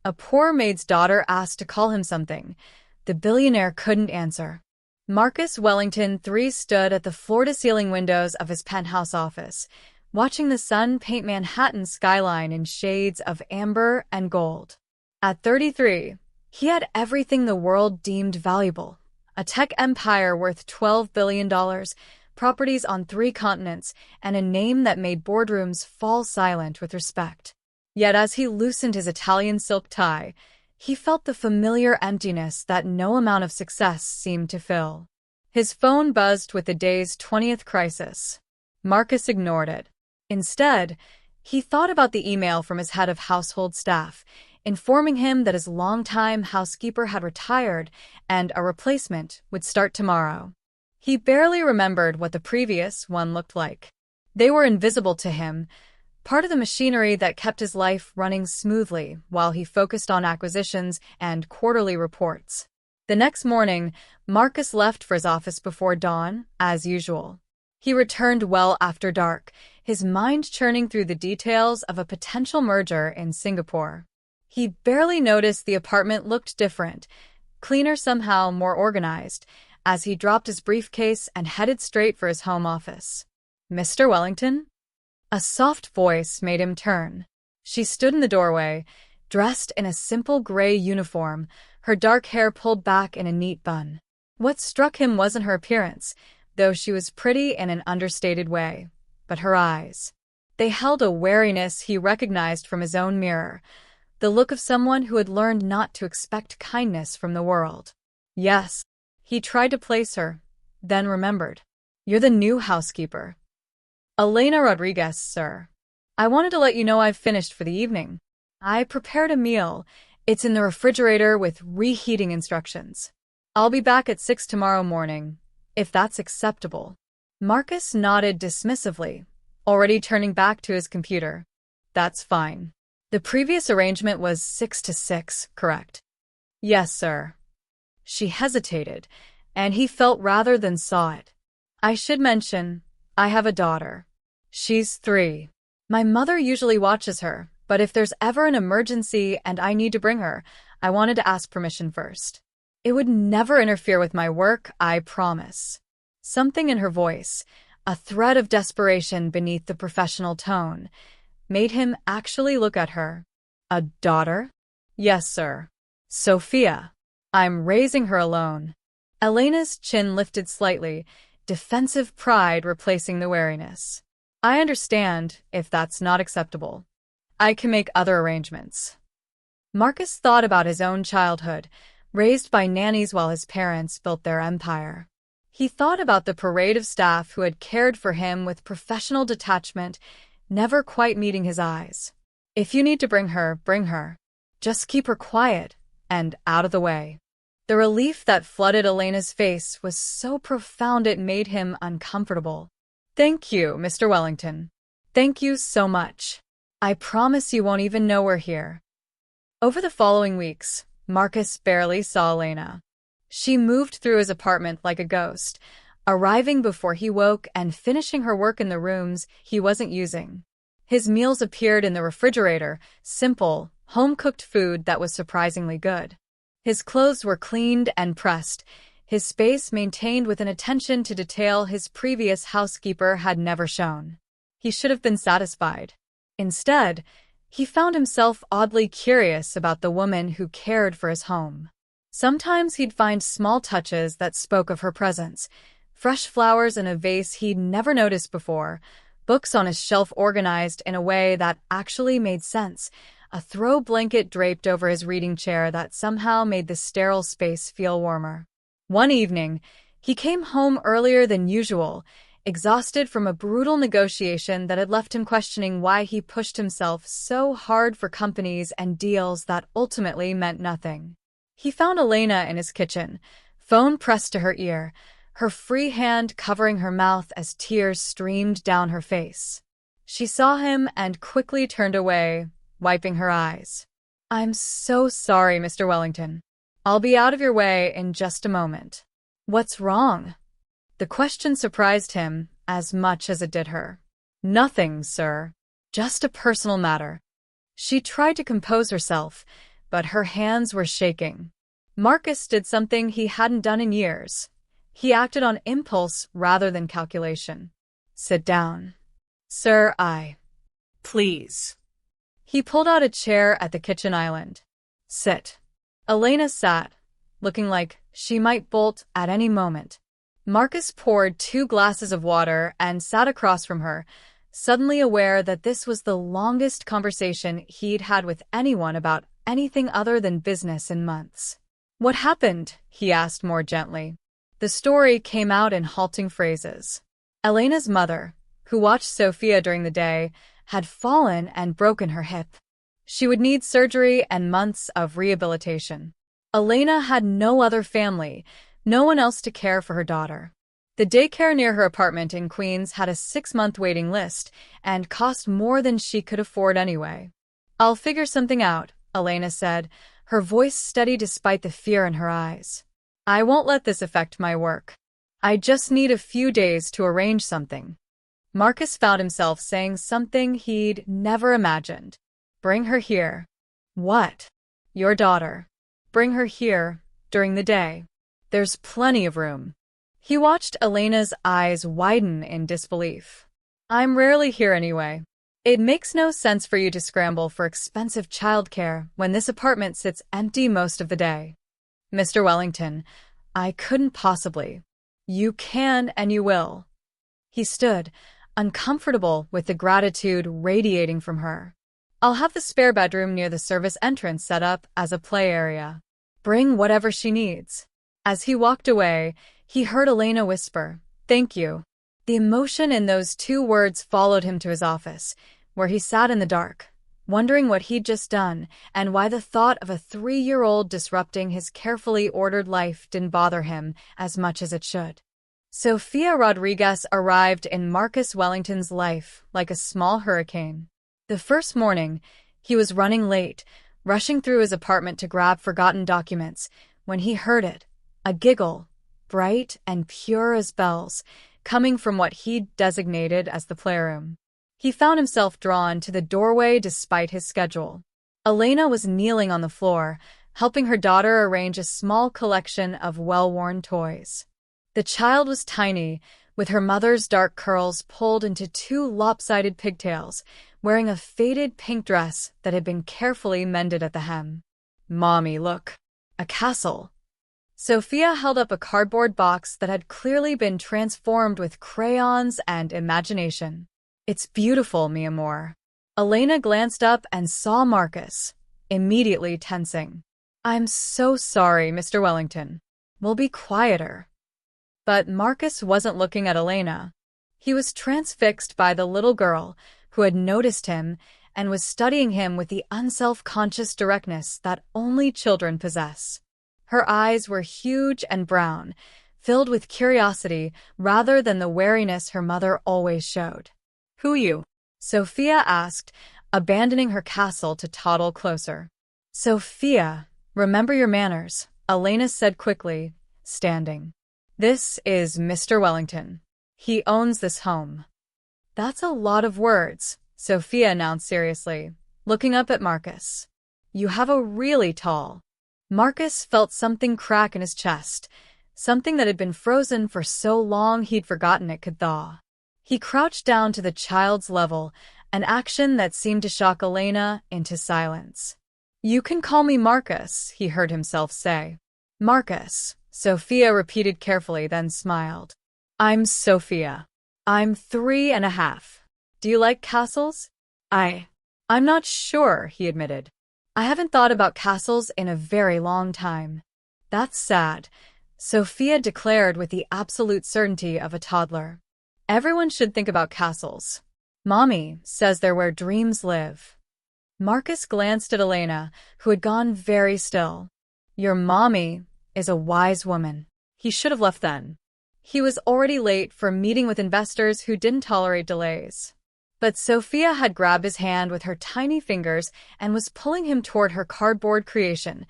A poor maid's daughter asked to call him something. The billionaire couldn't answer. Marcus Wellington III stood at the floor-to-ceiling windows of his penthouse office, watching the sun paint Manhattan's skyline in shades of amber and gold. At 33, he had everything the world deemed valuable: a tech empire worth $12 billion, properties on 3 continents, and a name that made boardrooms fall silent with respect. Yet as he loosened his Italian silk tie, he felt the familiar emptiness that no amount of success seemed to fill. His phone buzzed with the day's 20th crisis. Marcus ignored it. Instead, he thought about the email from his head of household staff, informing him that his longtime housekeeper had retired and a replacement would start tomorrow. He barely remembered what the previous one looked like. They were invisible to him, part of the machinery that kept his life running smoothly while he focused on acquisitions and quarterly reports. The next morning, Marcus left for his office before dawn, as usual. He returned well after dark, his mind churning through the details of a potential merger in Singapore. He barely noticed the apartment looked different, cleaner, somehow more organized, as he dropped his briefcase and headed straight for his home office. "Mr. Wellington?" A soft voice made him turn. She stood in the doorway, dressed in a simple gray uniform, her dark hair pulled back in a neat bun. What struck him wasn't her appearance, though she was pretty in an understated way, but her eyes. They held a wariness he recognized from his own mirror, the look of someone who had learned not to expect kindness from the world. "Yes." He tried to place her, then remembered. "You're the new housekeeper." "Elena Rodriguez, sir. I wanted to let you know I've finished for the evening. I prepared a meal. It's in the refrigerator with reheating instructions. I'll be back at 6 tomorrow morning, if that's acceptable." Marcus nodded dismissively, already turning back to his computer. "That's fine. The previous arrangement was 6 to 6, correct?" "Yes, sir." She hesitated, and he felt rather than saw it. "I should mention, I have a daughter. She's 3. My mother usually watches her, but if there's ever an emergency and I need to bring her, I wanted to ask permission first. It would never interfere with my work, I promise." Something in her voice, a thread of desperation beneath the professional tone, made him actually look at her. "A daughter?" "Yes, sir. Sophia. I'm raising her alone." Elena's chin lifted slightly, defensive pride replacing the wariness. "I understand if that's not acceptable. I can make other arrangements." Marcus thought about his own childhood, raised by nannies while his parents built their empire. He thought about the parade of staff who had cared for him with professional detachment, never quite meeting his eyes. "If you need to bring her, bring her. Just keep her quiet and out of the way." The relief that flooded Elena's face was so profound it made him uncomfortable. "Thank you, Mr. Wellington. Thank you so much. I promise you won't even know we're here." Over the following weeks, Marcus barely saw Elena. She moved through his apartment like a ghost, arriving before he woke and finishing her work in the rooms he wasn't using. His meals appeared in the refrigerator, simple, home-cooked food that was surprisingly good. His clothes were cleaned and pressed, his space maintained with an attention to detail his previous housekeeper had never shown. He should have been satisfied. Instead, he found himself oddly curious about the woman who cared for his home. Sometimes he'd find small touches that spoke of her presence, fresh flowers in a vase he'd never noticed before, books on his shelf organized in a way that actually made sense, a throw blanket draped over his reading chair that somehow made the sterile space feel warmer. One evening, he came home earlier than usual, exhausted from a brutal negotiation that had left him questioning why he pushed himself so hard for companies and deals that ultimately meant nothing. He found Elena in his kitchen, phone pressed to her ear, her free hand covering her mouth as tears streamed down her face. She saw him and quickly turned away, wiping her eyes. "I'm so sorry, Mr. Wellington. I'll be out of your way in just a moment." "What's wrong?" The question surprised him as much as it did her. "Nothing, sir. Just a personal matter." She tried to compose herself, but her hands were shaking. Marcus did something he hadn't done in years. He acted on impulse rather than calculation. "Sit down." "Sir, Please." He pulled out a chair at the kitchen island. "Sit." Elena sat, looking like she might bolt at any moment. Marcus poured 2 glasses of water and sat across from her, suddenly aware that this was the longest conversation he'd had with anyone about anything other than business in months. "What happened?" he asked more gently. The story came out in halting phrases. Elena's mother, who watched Sophia during the day, had fallen and broken her hip. She would need surgery and months of rehabilitation. Elena had no other family, no one else to care for her daughter. The daycare near her apartment in Queens had a 6-month waiting list and cost more than she could afford anyway. "I'll figure something out," Elena said, her voice steady despite the fear in her eyes. "I won't let this affect my work. I just need a few days to arrange something." Marcus found himself saying something he'd never imagined. "Bring her here." "What?" "Your daughter. Bring her here, during the day. There's plenty of room." He watched Elena's eyes widen in disbelief. "I'm rarely here anyway. It makes no sense for you to scramble for expensive childcare when this apartment sits empty most of the day." "Mr. Wellington, I couldn't possibly." "You can and you will." He stood, uncomfortable with the gratitude radiating from her. "I'll have the spare bedroom near the service entrance set up as a play area. Bring whatever she needs." As he walked away, he heard Elena whisper, "Thank you." The emotion in those 2 words followed him to his office, where he sat in the dark, wondering what he'd just done and why the thought of a 3-year-old disrupting his carefully ordered life didn't bother him as much as it should. Sophia Rodriguez arrived in Marcus Wellington's life like a small hurricane. The first morning, he was running late, rushing through his apartment to grab forgotten documents, when he heard it, a giggle, bright and pure as bells, coming from what he'd designated as the playroom. He found himself drawn to the doorway despite his schedule. Elena was kneeling on the floor, helping her daughter arrange a small collection of well-worn toys. The child was tiny, with her mother's dark curls pulled into 2 lopsided pigtails, wearing a faded pink dress that had been carefully mended at the hem. "Mommy, look. A castle." Sophia held up a cardboard box that had clearly been transformed with crayons and imagination. "It's beautiful, mi amor." Elena glanced up and saw Marcus, immediately tensing. "I'm so sorry, Mr. Wellington. We'll be quieter." But Marcus wasn't looking at Elena. He was transfixed by the little girl who had noticed him and was studying him with the unself-conscious directness that only children possess. Her eyes were huge and brown, filled with curiosity rather than the wariness her mother always showed. "Who you?" Sophia asked, abandoning her castle to toddle closer. "Sophia, remember your manners," Elena said quickly, standing. "This is Mr. Wellington. He owns this home." "That's a lot of words," Sophia announced seriously, looking up at Marcus. "You have a really tall—" Marcus felt something crack in his chest, something that had been frozen for so long he'd forgotten it could thaw. He crouched down to the child's level, an action that seemed to shock Elena into silence. "You can call me Marcus," he heard himself say. "Marcus," Sophia repeated carefully, then smiled. "I'm Sophia. I'm 3.5. Do you like castles?" I'm not sure," he admitted. "I haven't thought about castles in a very long time." "That's sad," Sophia declared with the absolute certainty of a toddler. "Everyone should think about castles. Mommy says they're where dreams live." Marcus glanced at Elena, who had gone very still. "Your mommy is a wise woman." He should have left then. He was already late for a meeting with investors who didn't tolerate delays. But Sophia had grabbed his hand with her tiny fingers and was pulling him toward her cardboard creation,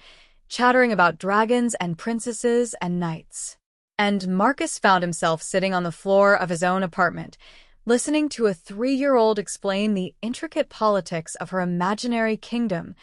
chattering about dragons and princesses and knights. And Marcus found himself sitting on the floor of his own apartment, listening to a 3-year-old explain the intricate politics of her imaginary kingdom,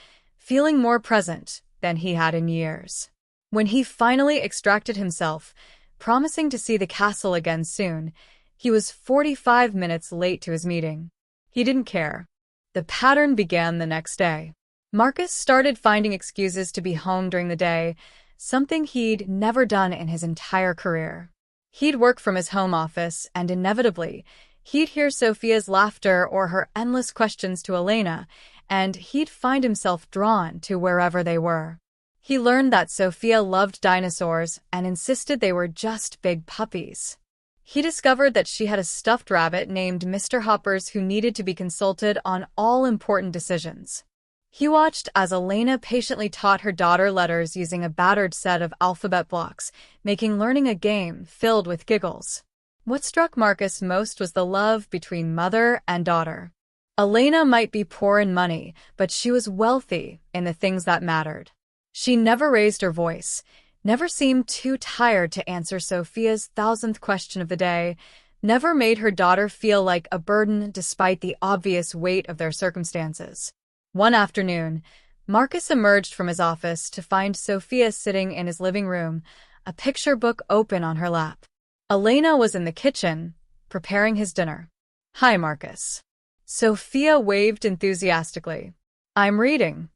feeling more present than he had in years. When he finally extracted himself, promising to see the castle again soon, he was 45 minutes late to his meeting. He didn't care. The pattern began the next day. Marcus started finding excuses to be home during the day, something he'd never done in his entire career. He'd work from his home office, and inevitably, he'd hear Sophia's laughter or her endless questions to Elena, and he'd find himself drawn to wherever they were. He learned that Sophia loved dinosaurs and insisted they were just big puppies. He discovered that she had a stuffed rabbit named Mr. Hoppers who needed to be consulted on all important decisions. He watched as Elena patiently taught her daughter letters using a battered set of alphabet blocks, making learning a game filled with giggles. What struck Marcus most was the love between mother and daughter. Elena might be poor in money, but she was wealthy in the things that mattered. She never raised her voice, never seemed too tired to answer Sophia's 1,000th question of the day, never made her daughter feel like a burden despite the obvious weight of their circumstances. One afternoon, Marcus emerged from his office to find Sophia sitting in his living room, a picture book open on her lap. Elena was in the kitchen, preparing his dinner. "Hi, Marcus." Sophia waved enthusiastically. "I'm reading."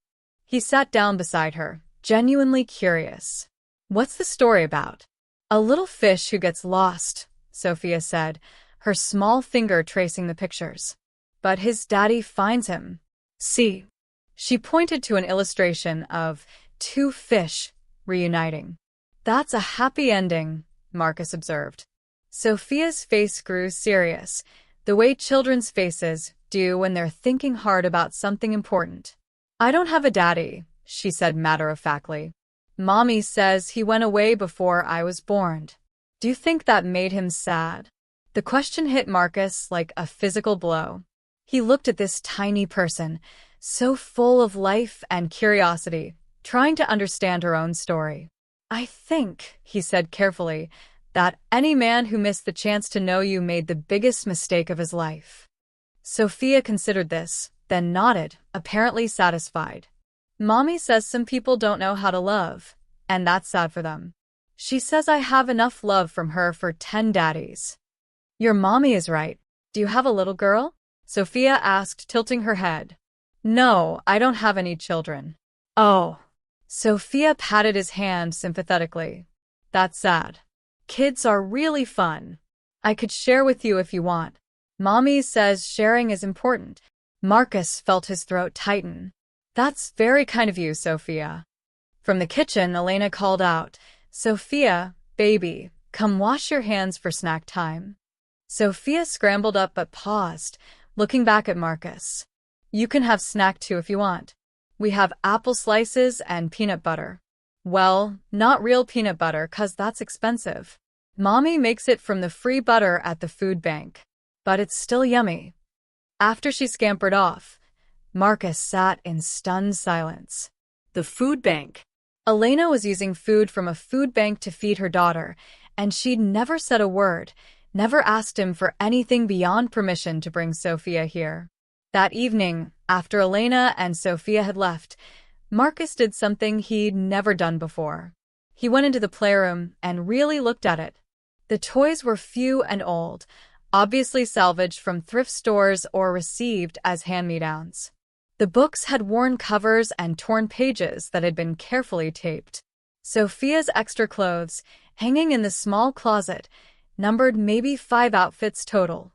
He sat down beside her, genuinely curious. "What's the story about?" "A little fish who gets lost," Sophia said, her small finger tracing the pictures. "But his daddy finds him. See." She pointed to an illustration of two fish reuniting. "That's a happy ending," Marcus observed. Sophia's face grew serious, the way children's faces do when they're thinking hard about something important. "I don't have a daddy," she said matter-of-factly. "Mommy says he went away before I was born. Do you think that made him sad?" The question hit Marcus like a physical blow. He looked at this tiny person, so full of life and curiosity, trying to understand her own story. "I think," he said carefully, "that any man who missed the chance to know you made the biggest mistake of his life." Sophia considered this, then nodded, apparently satisfied. "Mommy says some people don't know how to love, and that's sad for them. She says I have enough love from her for 10 daddies." "Your mommy is right. Do you have a little girl?" Sophia asked, tilting her head. "No, I don't have any children." "Oh." Sophia patted his hand sympathetically. "That's sad. Kids are really fun. I could share with you if you want. Mommy says sharing is important." Marcus felt his throat tighten. "That's very kind of you, Sophia." From the kitchen, Elena called out, "Sophia, baby, come wash your hands for snack time." Sophia scrambled up but paused, looking back at Marcus. "You can have snack too if you want. We have apple slices and peanut butter." "Well, not real peanut butter 'cause that's expensive. Mommy makes it from the free butter at the food bank. But it's still yummy." After she scampered off, Marcus sat in stunned silence. The food bank. Elena was using food from a food bank to feed her daughter, and she'd never said a word, never asked him for anything beyond permission to bring Sophia here. That evening, after Elena and Sophia had left, Marcus did something he'd never done before. He went into the playroom and really looked at it. The toys were few and old, obviously salvaged from thrift stores or received as hand-me-downs. The books had worn covers and torn pages that had been carefully taped. Sophia's extra clothes, hanging in the small closet, numbered maybe 5 outfits total,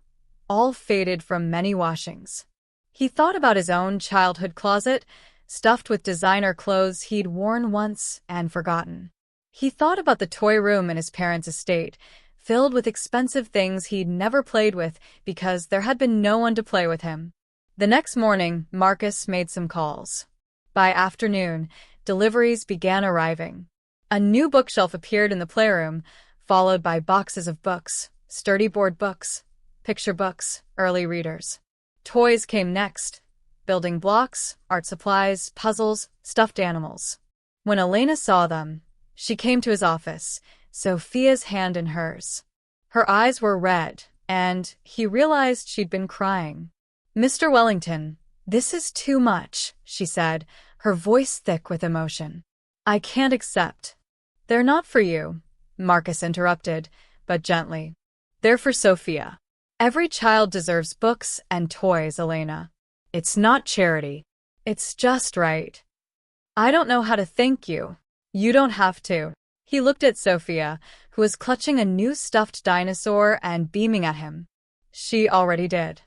all faded from many washings. He thought about his own childhood closet, stuffed with designer clothes he'd worn once and forgotten. He thought about the toy room in his parents' estate, filled with expensive things he'd never played with because there had been no one to play with him. The next morning, Marcus made some calls. By afternoon, deliveries began arriving. A new bookshelf appeared in the playroom, followed by boxes of books, sturdy board books, picture books, early readers. Toys came next. Building blocks, art supplies, puzzles, stuffed animals. When Elena saw them, she came to his office, Sophia's hand in hers. Her eyes were red, and he realized she'd been crying. "Mr. Wellington, this is too much," she said, her voice thick with emotion. "I can't accept." "They're not for you," Marcus interrupted, but gently. "They're for Sophia. Every child deserves books and toys, Elena. It's not charity. It's just right." "I don't know how to thank you." "You don't have to." He looked at Sophia, who was clutching a new stuffed dinosaur and beaming at him. She already did.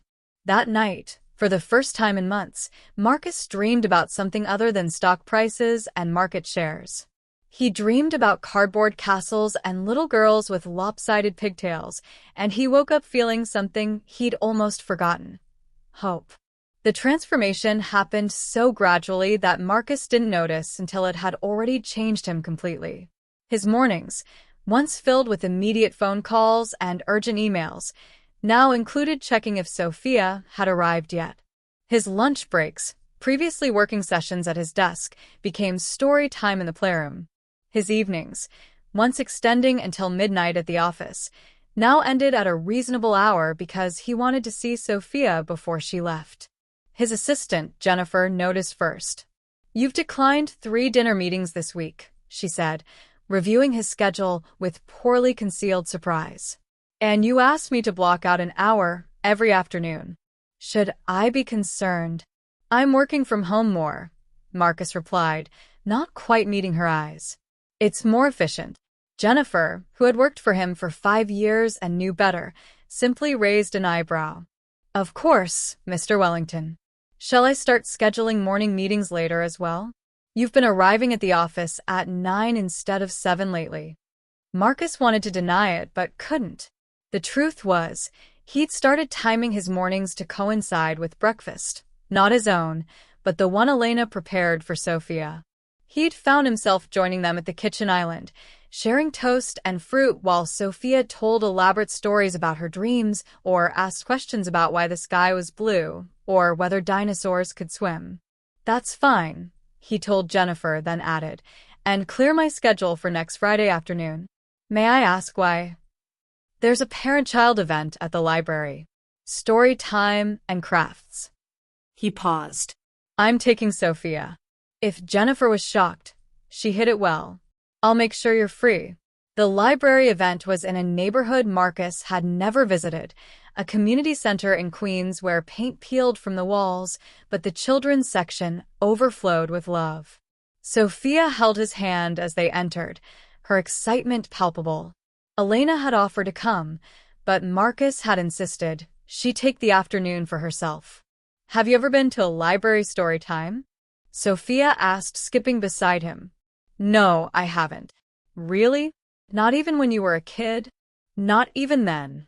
That night, for the first time in months, Marcus dreamed about something other than stock prices and market shares. He dreamed about cardboard castles and little girls with lopsided pigtails, and he woke up feeling something he'd almost forgotten: hope. The transformation happened so gradually that Marcus didn't notice until it had already changed him completely. His mornings, once filled with immediate phone calls and urgent emails, now included checking if Sophia had arrived yet. His lunch breaks, previously working sessions at his desk, became story time in the playroom. His evenings, once extending until midnight at the office, now ended at a reasonable hour because he wanted to see Sophia before she left. His assistant, Jennifer, noticed first. "You've declined 3 dinner meetings this week," she said, reviewing his schedule with poorly concealed surprise. "And you asked me to block out an hour every afternoon. Should I be concerned?" "I'm working from home more," Marcus replied, not quite meeting her eyes. "It's more efficient." Jennifer, who had worked for him for 5 years and knew better, simply raised an eyebrow. "Of course, Mr. Wellington. Shall I start scheduling morning meetings later as well? You've been arriving at the office at 9 instead of 7 lately." Marcus wanted to deny it, but couldn't. The truth was, he'd started timing his mornings to coincide with breakfast, not his own, but the one Elena prepared for Sophia. He'd found himself joining them at the kitchen island, sharing toast and fruit while Sophia told elaborate stories about her dreams or asked questions about why the sky was blue or whether dinosaurs could swim. "That's fine," he told Jennifer, then added, "and clear my schedule for next Friday afternoon." "May I ask why?" "There's a parent-child event at the library. Story time and crafts." He paused. "I'm taking Sophia." If Jennifer was shocked, she hid it well. "I'll make sure you're free." The library event was in a neighborhood Marcus had never visited, a community center in Queens where paint peeled from the walls, but the children's section overflowed with love. Sophia held his hand as they entered, her excitement palpable. Elena had offered to come, but Marcus had insisted she take the afternoon for herself. "Have you ever been to a library story time?" Sophia asked, skipping beside him. "No, I haven't." "Really? Not even when you were a kid?" "Not even then."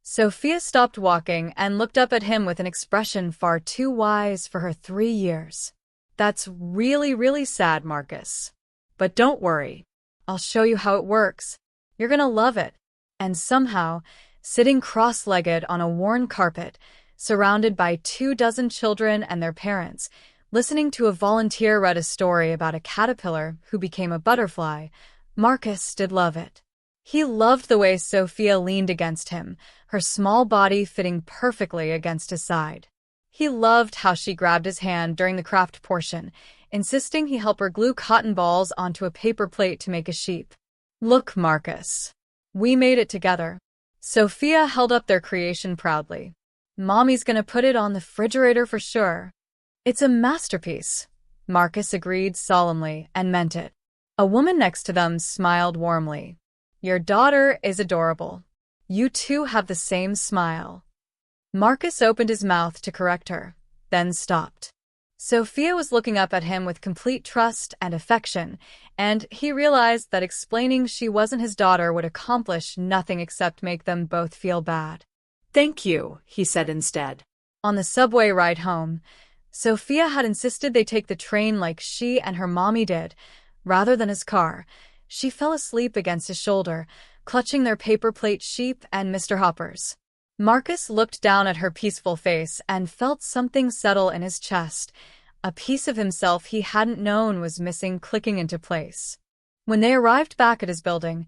Sophia stopped walking and looked up at him with an expression far too wise for her 3 years. "That's really, really sad, Marcus. But don't worry. I'll show you how it works. You're gonna love it." And somehow, sitting cross-legged on a worn carpet, surrounded by 24 children and their parents, listening to a volunteer read a story about a caterpillar who became a butterfly, Marcus did love it. He loved the way Sophia leaned against him, her small body fitting perfectly against his side. He loved how she grabbed his hand during the craft portion, insisting he help her glue cotton balls onto a paper plate to make a sheep. "Look, Marcus. We made it together." Sophia held up their creation proudly. "Mommy's gonna put it on the refrigerator for sure." "It's a masterpiece," Marcus agreed solemnly and meant it. A woman next to them smiled warmly. "Your daughter is adorable. You two have the same smile." Marcus opened his mouth to correct her, then stopped. Sophia was looking up at him with complete trust and affection, and he realized that explaining she wasn't his daughter would accomplish nothing except make them both feel bad. "Thank you," he said instead. On the subway ride home, Sophia had insisted they take the train like she and her mommy did, rather than his car. She fell asleep against his shoulder, clutching their paper plate sheep and Mr. Hoppers. Marcus looked down at her peaceful face and felt something settle in his chest, a piece of himself he hadn't known was missing clicking into place. When they arrived back at his building,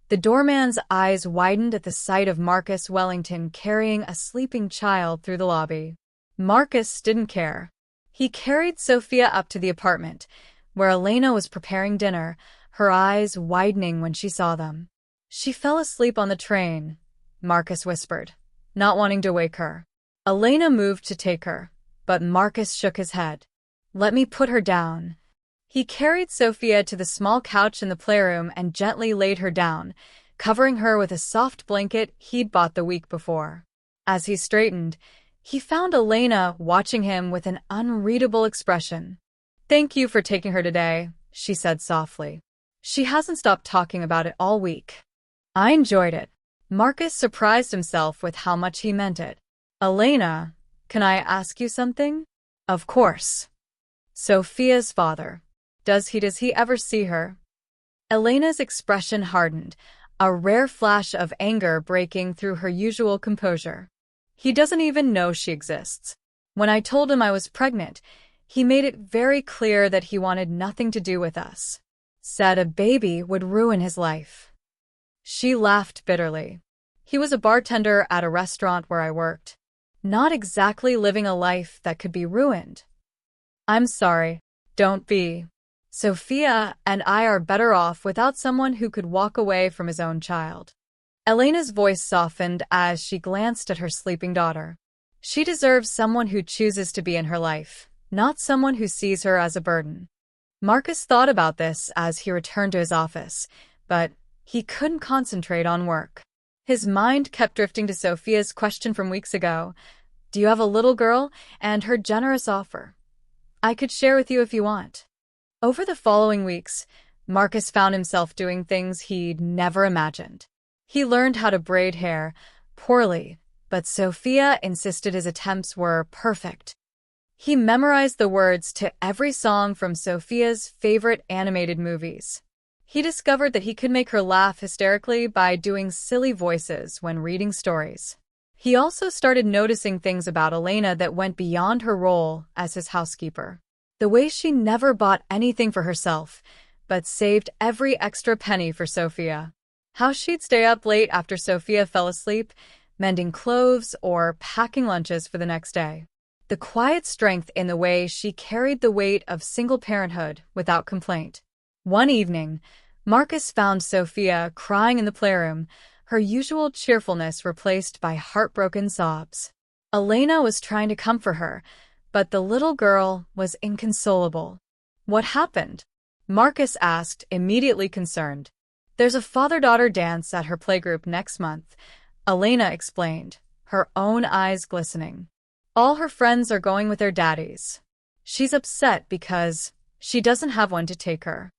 the doorman's eyes widened at the sight of Marcus Wellington carrying a sleeping child through the lobby. Marcus didn't care. He carried Sophia up to the apartment, where Elena was preparing dinner, her eyes widening when she saw them. "She fell asleep on the train," Marcus whispered, not wanting to wake her. Elena moved to take her, but Marcus shook his head. "Let me put her down." He carried Sophia to the small couch in the playroom and gently laid her down, covering her with a soft blanket he'd bought the week before. As he straightened, he found Elena watching him with an unreadable expression. "Thank you for taking her today," she said softly. "She hasn't stopped talking about it all week." "I enjoyed it." Marcus surprised himself with how much he meant it. "Elena, can I ask you something?" "Of course." "Sophia's father. Does he ever see her?" Elena's expression hardened, a rare flash of anger breaking through her usual composure. "He doesn't even know she exists. When I told him I was pregnant, he made it very clear that he wanted nothing to do with us. Said a baby would ruin his life." She laughed bitterly. "He was a bartender at a restaurant where I worked. Not exactly living a life that could be ruined." "I'm sorry. Don't be. Sophia and I are better off without someone who could walk away from his own child." Elena's voice softened as she glanced at her sleeping daughter. "She deserves someone who chooses to be in her life, not someone who sees her as a burden." Marcus thought about this as he returned to his office, but he couldn't concentrate on work. His mind kept drifting to Sophia's question from weeks ago. "Do you have a little girl?" and her generous offer. "I could share with you if you want." Over the following weeks, Marcus found himself doing things he'd never imagined. He learned how to braid hair, poorly, but Sophia insisted his attempts were perfect. He memorized the words to every song from Sophia's favorite animated movies. He discovered that he could make her laugh hysterically by doing silly voices when reading stories. He also started noticing things about Elena that went beyond her role as his housekeeper. The way she never bought anything for herself, but saved every extra penny for Sophia. How she'd stay up late after Sophia fell asleep, mending clothes or packing lunches for the next day. The quiet strength in the way she carried the weight of single parenthood without complaint. One evening, Marcus found Sophia crying in the playroom, her usual cheerfulness replaced by heartbroken sobs. Elena was trying to comfort her, but the little girl was inconsolable. "What happened?" Marcus asked, immediately concerned. "There's a father-daughter dance at her playgroup next month," Elena explained, her own eyes glistening. "All her friends are going with their daddies. She's upset because she doesn't have one to take her."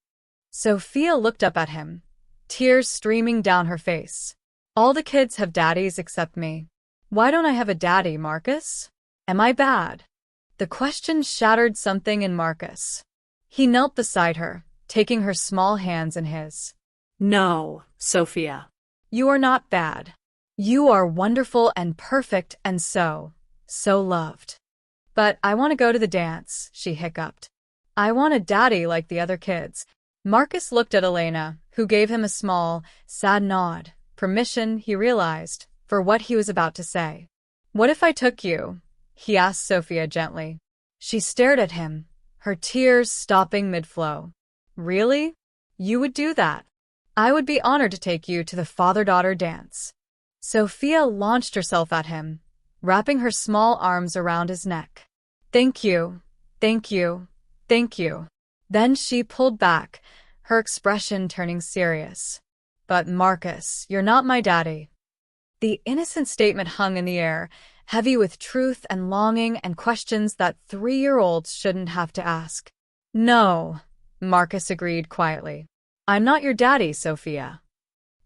Sophia looked up at him, tears streaming down her face. "All the kids have daddies except me. Why don't I have a daddy, Marcus? Am I bad?" The question shattered something in Marcus. He knelt beside her, taking her small hands in his. "No, Sophia. You are not bad. You are wonderful and perfect and so loved. But I want to go to the dance," she hiccuped. "I want a daddy like the other kids." Marcus looked at Elena, who gave him a small, sad nod, permission, he realized, for what he was about to say. "What if I took you?" he asked Sophia gently. She stared at him, her tears stopping mid-flow. "Really? You would do that?" "I would be honored to take you to the father-daughter dance." Sophia launched herself at him, wrapping her small arms around his neck. "Thank you, thank you, thank you." Then she pulled back, her expression turning serious. "But Marcus, you're not my daddy." The innocent statement hung in the air, heavy with truth and longing and questions that 3-year-olds shouldn't have to ask. "No," Marcus agreed quietly. "I'm not your daddy, Sophia."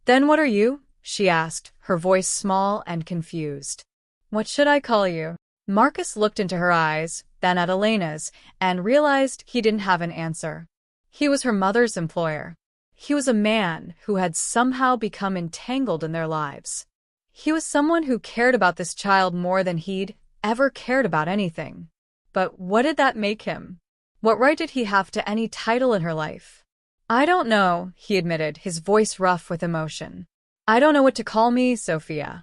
"Then what are you?" she asked, her voice small and confused. "What should I call you?" Marcus looked into her eyes, then at Elena's, and realized he didn't have an answer. He was her mother's employer. He was a man who had somehow become entangled in their lives. He was someone who cared about this child more than he'd ever cared about anything. But what did that make him? What right did he have to any title in her life? "I don't know," he admitted, his voice rough with emotion. "I don't know what to call me, Sophia."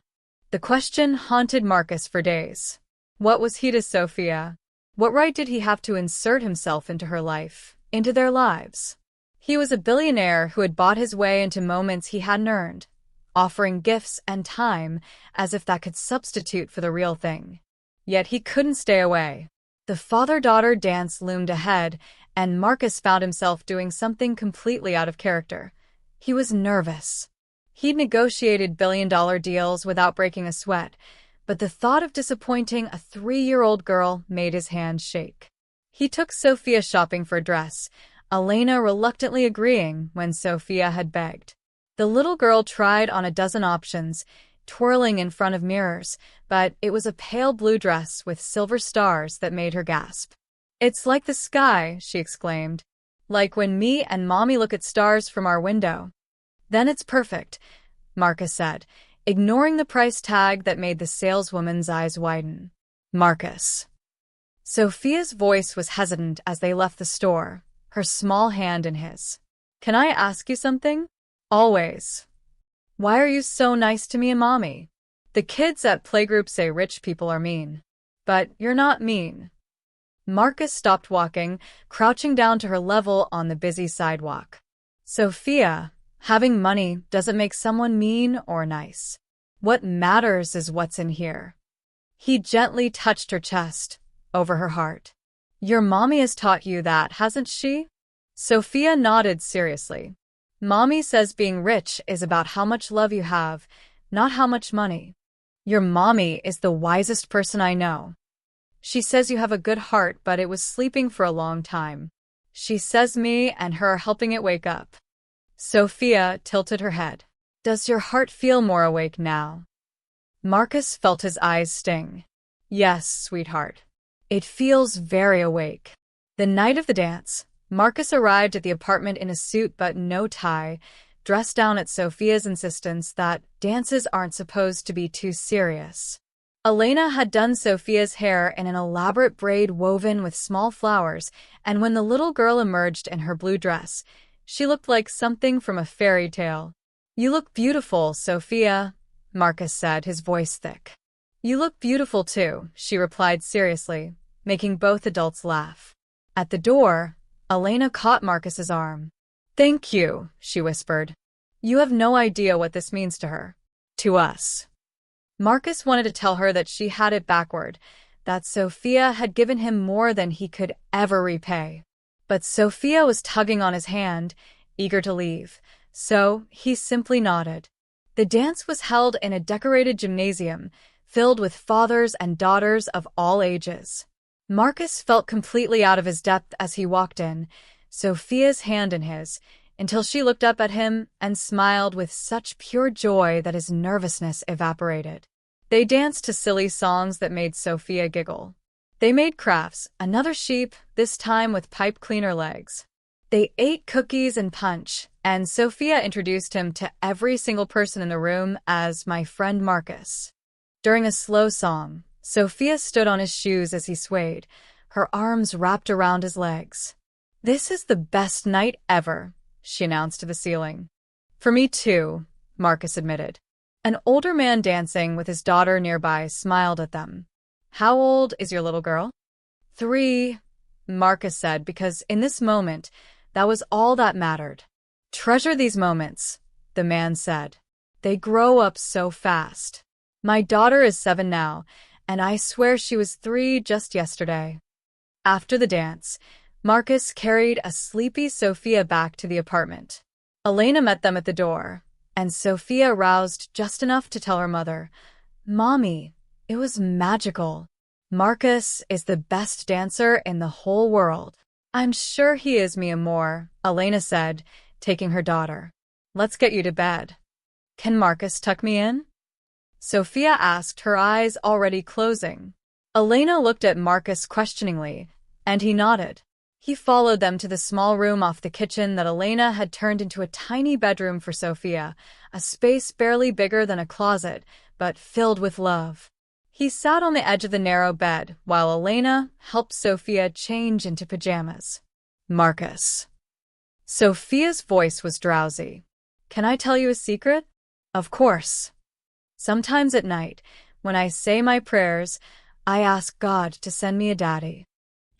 The question haunted Marcus for days. What was he to Sophia? What right did he have to insert himself into her life, into their lives? He was a billionaire who had bought his way into moments he hadn't earned, offering gifts and time as if that could substitute for the real thing. Yet he couldn't stay away. The father-daughter dance loomed ahead, and Marcus found himself doing something completely out of character. He was nervous. He'd negotiated billion-dollar deals without breaking a sweat, but the thought of disappointing a 3-year-old girl made his hands shake. He took Sophia shopping for a dress, Elena reluctantly agreeing when Sophia had begged. The little girl tried on a dozen options, twirling in front of mirrors, but it was a pale blue dress with silver stars that made her gasp. "It's like the sky," she exclaimed. "Like when me and Mommy look at stars from our window." "Then it's perfect," Marcus said, ignoring the price tag that made the saleswoman's eyes widen. "Marcus." Sophia's voice was hesitant as they left the store, her small hand in his. "Can I ask you something?" "Always." "Why are you so nice to me and Mommy? The kids at playgroup say rich people are mean. But you're not mean." Marcus stopped walking, crouching down to her level on the busy sidewalk. "Sophia, having money doesn't make someone mean or nice. What matters is what's in here." He gently touched her chest, over her heart. "Your Mommy has taught you that, hasn't she?" Sophia nodded seriously. "Mommy says being rich is about how much love you have, not how much money. Your Mommy is the wisest person I know. She says you have a good heart, but it was sleeping for a long time. She says me and her are helping it wake up." Sophia tilted her head. "Does your heart feel more awake now?" Marcus felt his eyes sting. "Yes, sweetheart. It feels very awake." The night of the dance, Marcus arrived at the apartment in a suit but no tie, dressed down at Sophia's insistence that dances aren't supposed to be too serious. Elena had done Sophia's hair in an elaborate braid woven with small flowers, and when the little girl emerged in her blue dress, she looked like something from a fairy tale. "You look beautiful, Sophia," Marcus said, his voice thick. "You look beautiful too," she replied seriously, making both adults laugh. At the door, Elena caught Marcus's arm. "Thank you," she whispered. "You have no idea what this means to her. To us." Marcus wanted to tell her that she had it backward, that Sophia had given him more than he could ever repay. But Sophia was tugging on his hand, eager to leave, so he simply nodded. The dance was held in a decorated gymnasium, filled with fathers and daughters of all ages. Marcus felt completely out of his depth as he walked in, Sophia's hand in his, until she looked up at him and smiled with such pure joy that his nervousness evaporated. They danced to silly songs that made Sophia giggle. They made crafts, another sheep, this time with pipe cleaner legs. They ate cookies and punch, and Sophia introduced him to every single person in the room as my friend Marcus. During a slow song, Sophia stood on his shoes as he swayed, her arms wrapped around his legs. "This is the best night ever," she announced to the ceiling. "For me too," Marcus admitted. An older man dancing with his daughter nearby smiled at them. "How old is your little girl?" 3, Marcus said, because in this moment, that was all that mattered. "Treasure these moments," the man said. "They grow up so fast. My daughter is 7 now, and I swear she was 3 just yesterday." After the dance, Marcus carried a sleepy Sophia back to the apartment. Elena met them at the door, and Sophia roused just enough to tell her mother, "Mommy, it was magical. Marcus is the best dancer in the whole world." "I'm sure he is, mi amor," Elena said, taking her daughter. "Let's get you to bed." "Can Marcus tuck me in?" Sophia asked, her eyes already closing. Elena looked at Marcus questioningly, and he nodded. He followed them to the small room off the kitchen that Elena had turned into a tiny bedroom for Sophia, a space barely bigger than a closet, but filled with love. He sat on the edge of the narrow bed, while Elena helped Sophia change into pajamas. "Marcus." Sophia's voice was drowsy. "Can I tell you a secret?" "Of course." "Sometimes at night, when I say my prayers, I ask God to send me a daddy."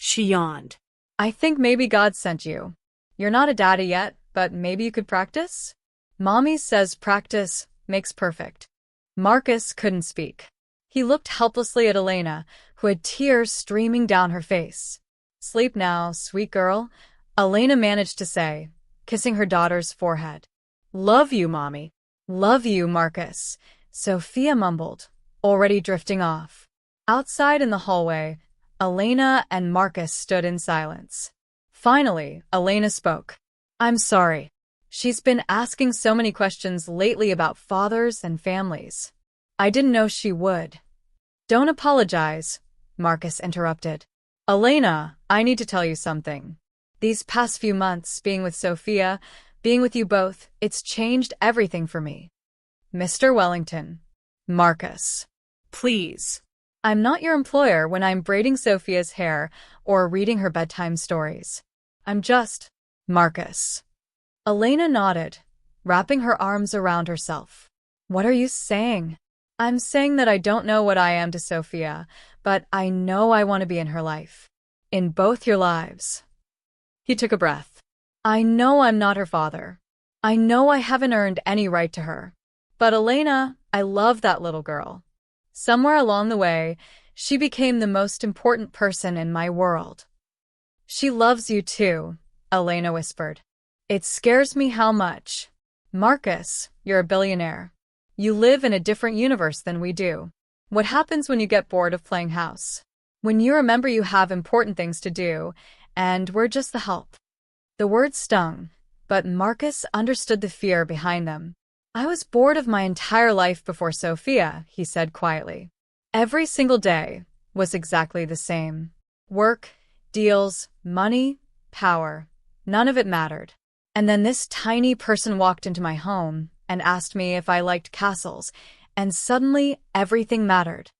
She yawned. I think maybe God sent you. You're not a daddy yet, but maybe you could practice? Mommy says practice makes perfect. Marcus couldn't speak. He looked helplessly at Elena, who had tears streaming down her face. Sleep now, sweet girl, Elena managed to say, kissing her daughter's forehead. Love you, Mommy. Love you, Marcus, Sophia mumbled, already drifting off. Outside in the hallway, Elena and Marcus stood in silence. Finally, Elena spoke. I'm sorry. She's been asking so many questions lately about fathers and families. I didn't know she would. Don't apologize, Marcus interrupted. Elena, I need to tell you something. These past few months, being with Sophia, being with you both, it's changed everything for me. Mr. Wellington. Marcus. Please. I'm not your employer when I'm braiding Sophia's hair or reading her bedtime stories. I'm just Marcus. Elena nodded, wrapping her arms around herself. What are you saying? I'm saying that I don't know what I am to Sophia, but I know I want to be in her life. In both your lives. He took a breath. I know I'm not her father. I know I haven't earned any right to her. But Elena, I love that little girl. Somewhere along the way, she became the most important person in my world. She loves you too, Elena whispered. It scares me how much. Marcus, you're a billionaire. You live in a different universe than we do. What happens when you get bored of playing house? When you remember you have important things to do, and we're just the help. The words stung, but Marcus understood the fear behind them. I was bored of my entire life before Sophia, he said quietly. Every single day was exactly the same. Work, deals, money, power. None of it mattered. And then this tiny person walked into my home and asked me if I liked castles, and suddenly everything mattered.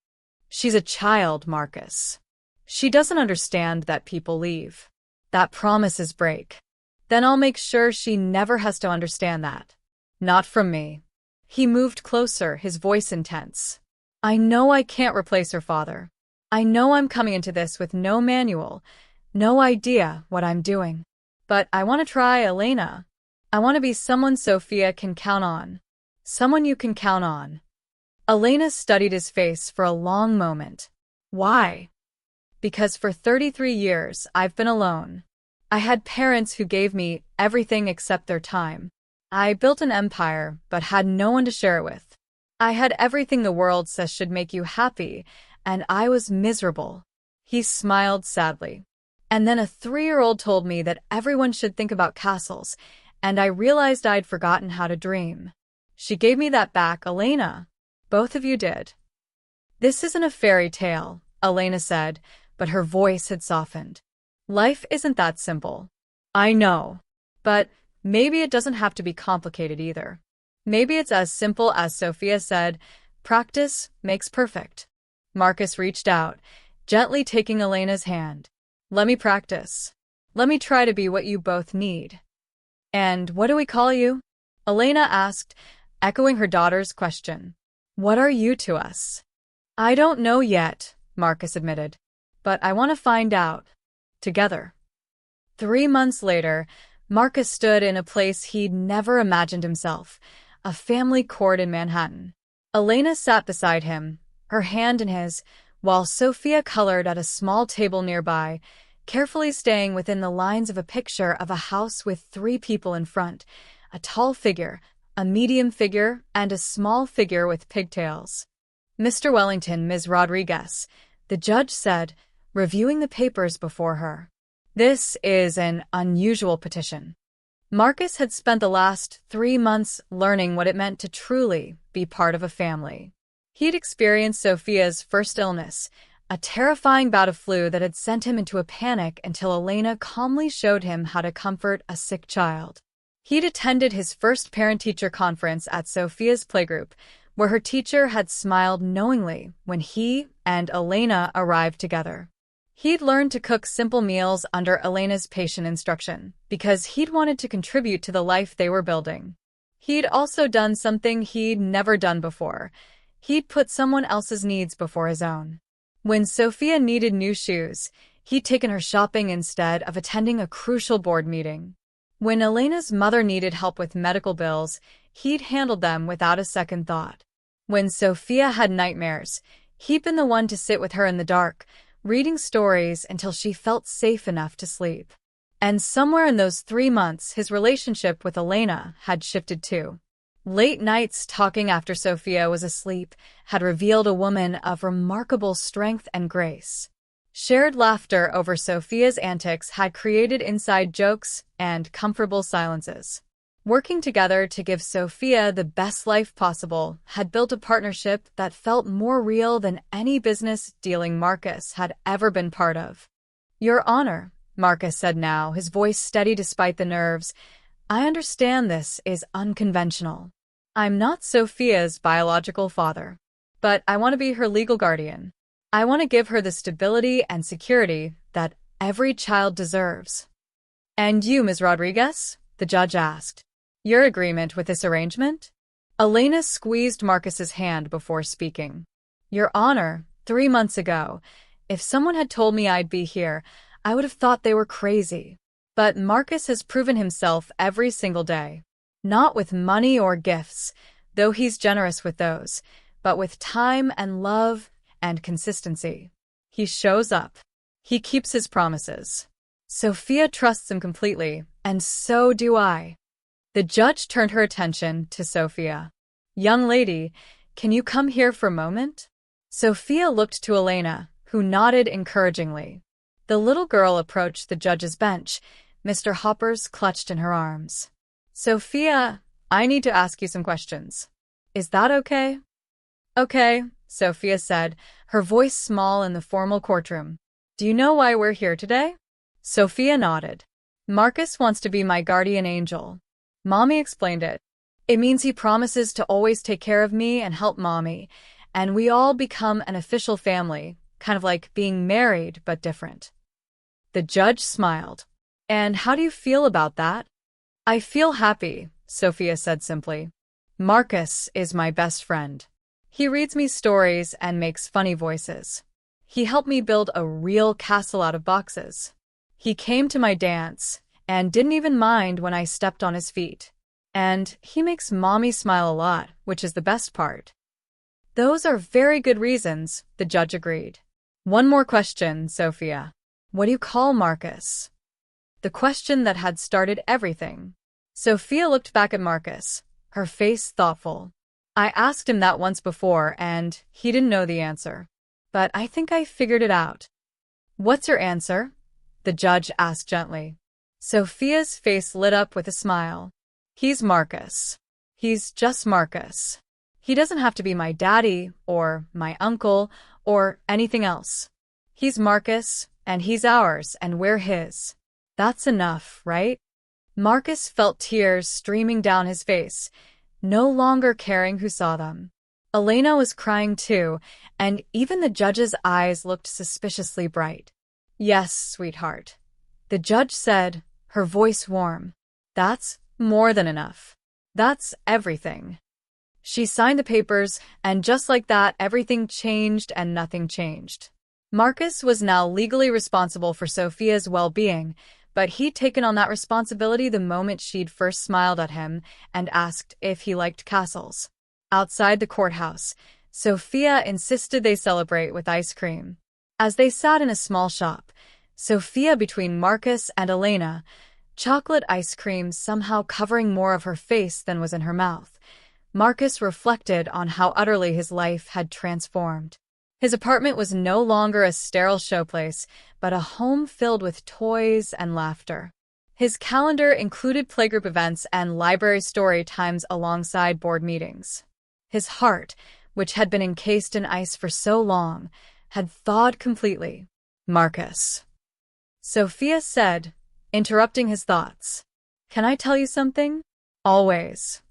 She's a child, Marcus. She doesn't understand that people leave, that promises break. Then I'll make sure she never has to understand that. Not from me. He moved closer, his voice intense. I know I can't replace her father. I know I'm coming into this with no manual, no idea what I'm doing. But I want to try, Elena. I want to be someone Sophia can count on. Someone you can count on. Elena studied his face for a long moment. Why? Because for 33 years, I've been alone. I had parents who gave me everything except their time. I built an empire, but had no one to share it with. I had everything the world says should make you happy, and I was miserable. He smiled sadly. And then a 3-year-old told me that everyone should think about castles, and I realized I'd forgotten how to dream. She gave me that back, Elena. Both of you did. This isn't a fairy tale, Elena said, but her voice had softened. Life isn't that simple. I know. But maybe it doesn't have to be complicated either. Maybe it's as simple as Sophia said, practice makes perfect. Marcus reached out, gently taking Elena's hand. Let me practice. Let me try to be what you both need. And what do we call you? Elena asked, echoing her daughter's question. What are you to us? I don't know yet, Marcus admitted. But I want to find out. Together. 3 months later, Marcus stood in a place he'd never imagined himself, a family court in Manhattan. Elena sat beside him, her hand in his, while Sophia colored at a small table nearby, carefully staying within the lines of a picture of a house with 3 people in front, a tall figure, a medium figure, and a small figure with pigtails. Mr. Wellington, Ms. Rodriguez, the judge said, reviewing the papers before her. This is an unusual petition. Marcus had spent the last 3 months learning what it meant to truly be part of a family. He'd experienced Sophia's first illness, a terrifying bout of flu that had sent him into a panic until Elena calmly showed him how to comfort a sick child. He'd attended his first parent-teacher conference at Sophia's playgroup, where her teacher had smiled knowingly when he and Elena arrived together. He'd learned to cook simple meals under Elena's patient instruction because he'd wanted to contribute to the life they were building. He'd also done something he'd never done before. He'd put someone else's needs before his own. When Sophia needed new shoes, He'd taken her shopping instead of attending a crucial board meeting. When Elena's mother needed help with medical bills, he'd handled them without a second thought. When Sophia had nightmares, he'd been the one to sit with her in the dark, reading stories until she felt safe enough to sleep. And somewhere in those 3 months, his relationship with Elena had shifted too. Late nights talking after Sophia was asleep had revealed a woman of remarkable strength and grace. Shared laughter over Sophia's antics had created inside jokes and comfortable silences. Working together to give Sophia the best life possible had built a partnership that felt more real than any business dealing Marcus had ever been part of. "Your Honor," Marcus said now, his voice steady despite the nerves, "I understand this is unconventional. I'm not Sophia's biological father, but I want to be her legal guardian. I want to give her the stability and security that every child deserves." "And you, Ms. Rodriguez?" the judge asked. "Your agreement with this arrangement?" Elena squeezed Marcus's hand before speaking. "Your Honor, 3 months ago, if someone had told me I'd be here, I would have thought they were crazy. But Marcus has proven himself every single day. Not with money or gifts, though he's generous with those, but with time and love and consistency. He shows up. He keeps his promises. Sophia trusts him completely, and so do I." The judge turned her attention to Sophia. "Young lady, can you come here for a moment?" Sophia looked to Elena, who nodded encouragingly. The little girl approached the judge's bench, Mr. Hoppers clutched in her arms. "Sophia, I need to ask you some questions. Is that okay?" "Okay," Sophia said, her voice small in the formal courtroom. "Do you know why we're here today?" Sophia nodded. "Marcus wants to be my guardian angel. Mommy explained it. It means he promises to always take care of me and help Mommy, and we all become an official family, kind of like being married but different." The judge smiled. "And how do you feel about that?" "I feel happy," Sophia said simply. "Marcus is my best friend. He reads me stories and makes funny voices. He helped me build a real castle out of boxes. He came to my dance and didn't even mind when I stepped on his feet. And he makes Mommy smile a lot, which is the best part." "Those are very good reasons," the judge agreed. "One more question, Sophia. What do you call Marcus?" The question that had started everything. Sophia looked back at Marcus, her face thoughtful. "I asked him that once before, and he didn't know the answer. But I think I figured it out." "What's your answer?" the judge asked gently. Sophia's face lit up with a smile. "He's Marcus. He's just Marcus. He doesn't have to be my daddy, or my uncle, or anything else. He's Marcus, and he's ours, and we're his. That's enough, right?" Marcus felt tears streaming down his face, no longer caring who saw them. Elena was crying too, and even the judge's eyes looked suspiciously bright. "Yes, sweetheart," the judge said, her voice warm. "That's more than enough. That's everything." She signed the papers, and just like that, everything changed and nothing changed. Marcus was now legally responsible for Sophia's well-being, but he'd taken on that responsibility the moment she'd first smiled at him and asked if he liked castles. Outside the courthouse, Sophia insisted they celebrate with ice cream. As they sat in a small shop, Sophia between Marcus and Elena, chocolate ice cream somehow covering more of her face than was in her mouth, Marcus reflected on how utterly his life had transformed. His apartment was no longer a sterile showplace, but a home filled with toys and laughter. His calendar included playgroup events and library story times alongside board meetings. His heart, which had been encased in ice for so long, had thawed completely. "Marcus," Sophia said, interrupting his thoughts. "Can I tell you something?" "Always."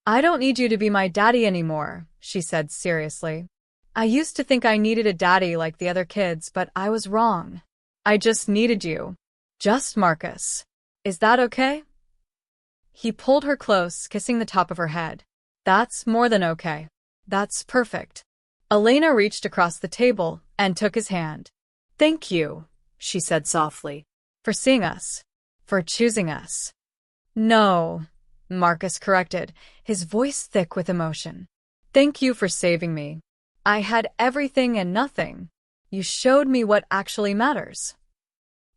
"I don't need you to be my daddy anymore," she said seriously. "I used to think I needed a daddy like the other kids, but I was wrong. I just needed you. Just Marcus. Is that okay?" He pulled her close, kissing the top of her head. "That's more than okay. That's perfect." Elena reached across the table and took his hand. "Thank you," she said softly. For seeing us. For choosing us. No, Marcus corrected, his voice thick with emotion. Thank you for saving me. I had everything and nothing. You showed me what actually matters.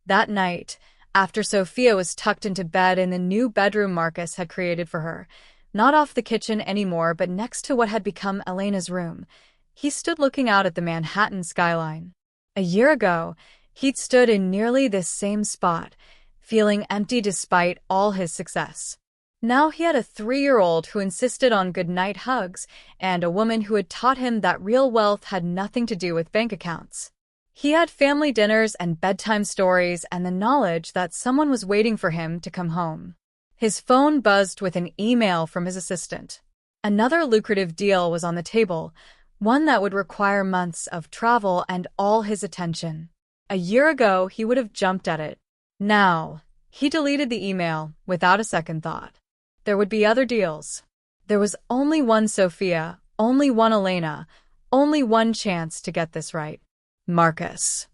That night, after Sophia was tucked into bed in the new bedroom Marcus had created for her, not off the kitchen anymore but next to what had become Elena's room, he stood looking out at the Manhattan skyline. A year ago, he'd stood in nearly this same spot, feeling empty despite all his success. Now he had a 3-year-old who insisted on goodnight hugs and a woman who had taught him that real wealth had nothing to do with bank accounts. He had family dinners and bedtime stories and the knowledge that someone was waiting for him to come home. His phone buzzed with an email from his assistant. Another lucrative deal was on the table, one that would require months of travel and all his attention. A year ago, he would have jumped at it. Now, he deleted the email without a second thought. There would be other deals. There was only one Sophia, only one Elena, only one chance to get this right. Marcus.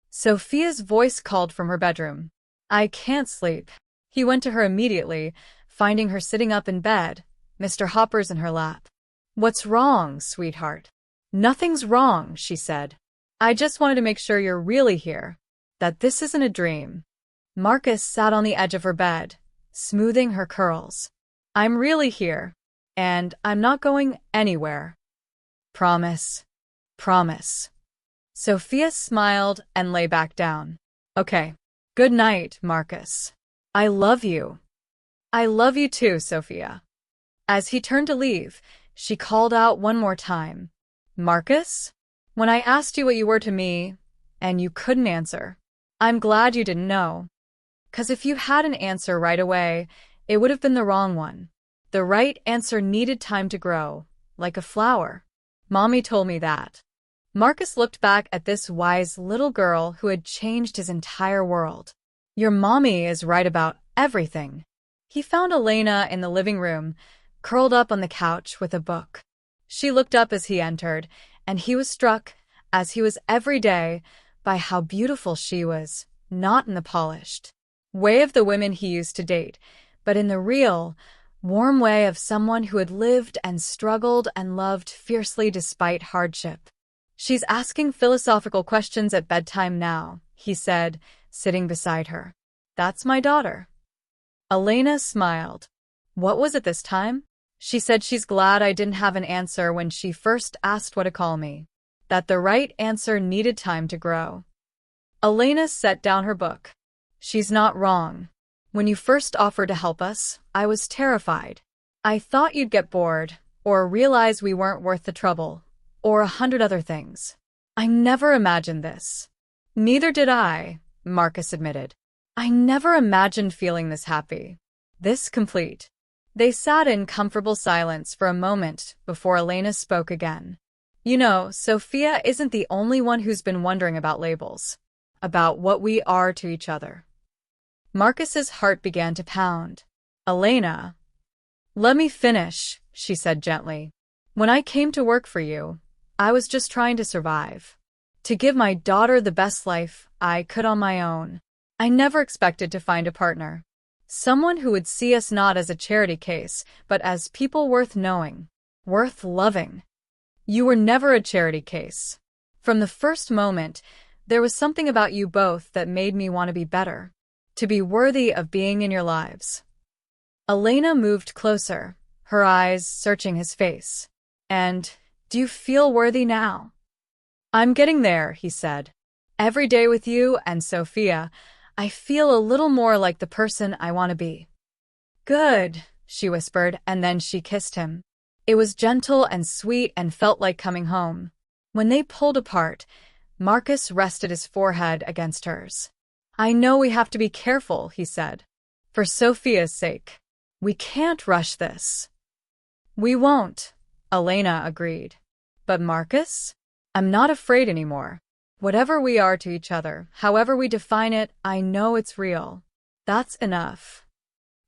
Sophia's voice called from her bedroom. I can't sleep. He went to her immediately, finding her sitting up in bed, Mr. Hopper's in her lap. What's wrong, sweetheart? Nothing's wrong, she said. I just wanted to make sure you're really here, that this isn't a dream. Marcus sat on the edge of her bed, smoothing her curls. I'm really here, and I'm not going anywhere. Promise. Promise. Sophia smiled and lay back down. Okay. Good night, Marcus. I love you. I love you too, Sophia. As he turned to leave, she called out one more time. Marcus? When I asked you what you were to me, and you couldn't answer, I'm glad you didn't know. 'Cause if you had an answer right away, it would have been the wrong one. The right answer needed time to grow, like a flower. Mommy told me that. Marcus looked back at this wise little girl who had changed his entire world. Your mommy is right about everything. He found Elena in the living room, curled up on the couch with a book. She looked up as he entered, and he was struck, as he was every day, by how beautiful she was, not in the polished way of the women he used to date, but in the real, warm way of someone who had lived and struggled and loved fiercely despite hardship. She's asking philosophical questions at bedtime now, he said, sitting beside her. That's my daughter. Elena smiled. What was it this time? She said she's glad I didn't have an answer when she first asked what to call me. That the right answer needed time to grow. Elena set down her book. She's not wrong. When you first offered to help us, I was terrified. I thought you'd get bored, or realize we weren't worth the trouble, or 100 other things. I never imagined this. Neither did I, Marcus admitted. I never imagined feeling this happy, this complete. They sat in comfortable silence for a moment before Elena spoke again. You know, Sophia isn't the only one who's been wondering about labels, about what we are to each other. Marcus's heart began to pound. Elena. Let me finish, she said gently. When I came to work for you, I was just trying to survive. To give my daughter the best life I could on my own. I never expected to find a partner. Someone who would see us not as a charity case, but as people worth knowing, worth loving. You were never a charity case. From the first moment, there was something about you both that made me want to be better, to be worthy of being in your lives. Elena moved closer, her eyes searching his face. And, do you feel worthy now? I'm getting there, he said. Every day with you and Sophia, I feel a little more like the person I want to be. Good, she whispered, and then she kissed him. It was gentle and sweet and felt like coming home. When they pulled apart, Marcus rested his forehead against hers. I know we have to be careful, he said. For Sophia's sake. We can't rush this. We won't, Elena agreed. But Marcus? I'm not afraid anymore. Whatever we are to each other, however we define it, I know it's real. That's enough.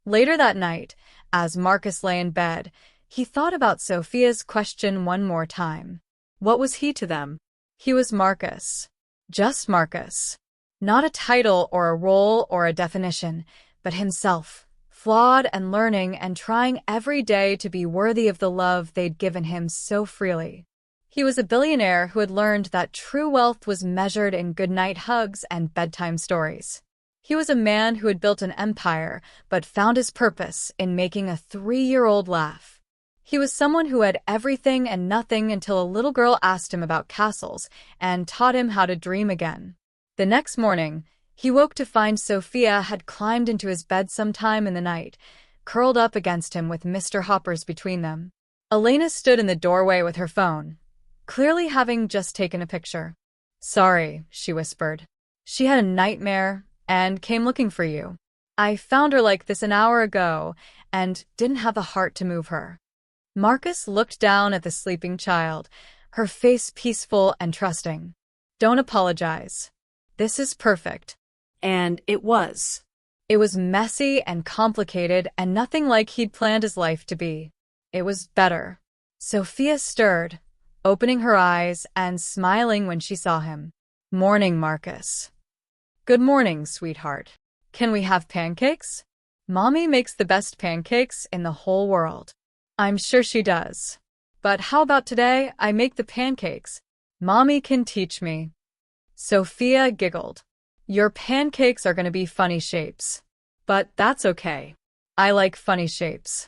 Later that night, as Marcus lay in bed, he thought about Sophia's question one more time. What was he to them? He was Marcus. Just Marcus. Not a title or a role or a definition, but himself, flawed and learning and trying every day to be worthy of the love they'd given him so freely. He was a billionaire who had learned that true wealth was measured in goodnight hugs and bedtime stories. He was a man who had built an empire, but found his purpose in making a 3-year-old laugh. He was someone who had everything and nothing until a little girl asked him about castles and taught him how to dream again. The next morning, he woke to find Sophia had climbed into his bed sometime in the night, curled up against him with Mr. Hoppers between them. Elena stood in the doorway with her phone, clearly having just taken a picture. "Sorry," she whispered. "She had a nightmare and came looking for you. I found her like this an hour ago and didn't have the heart to move her." Marcus looked down at the sleeping child, her face peaceful and trusting. "Don't apologize. This is perfect." And it was. It was messy and complicated and nothing like he'd planned his life to be. It was better. Sophia stirred, opening her eyes and smiling when she saw him. "Morning, Marcus." "Good morning, sweetheart. Can we have pancakes? Mommy makes the best pancakes in the whole world." "I'm sure she does. But how about today I make the pancakes? Mommy can teach me." Sophia giggled. "Your pancakes are going to be funny shapes. But that's okay. I like funny shapes."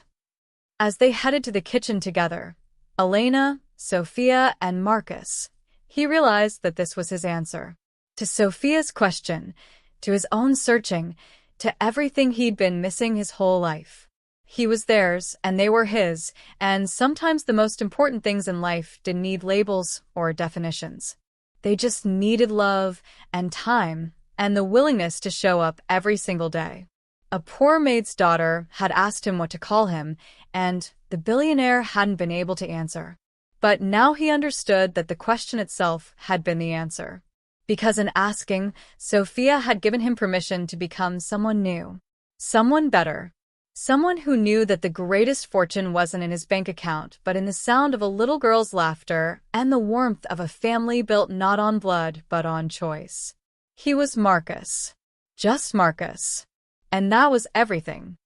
As they headed to the kitchen together, Elena, Sophia, and Marcus, he realized that this was his answer. To Sophia's question, to his own searching, to everything he'd been missing his whole life. He was theirs, and they were his, and sometimes the most important things in life didn't need labels or definitions. They just needed love and time and the willingness to show up every single day. A poor maid's daughter had asked him what to call him, and the billionaire hadn't been able to answer. But now he understood that the question itself had been the answer. Because in asking, Sophia had given him permission to become someone new, someone better. Someone who knew that the greatest fortune wasn't in his bank account, but in the sound of a little girl's laughter and the warmth of a family built not on blood, but on choice. He was Marcus. Just Marcus. And that was everything.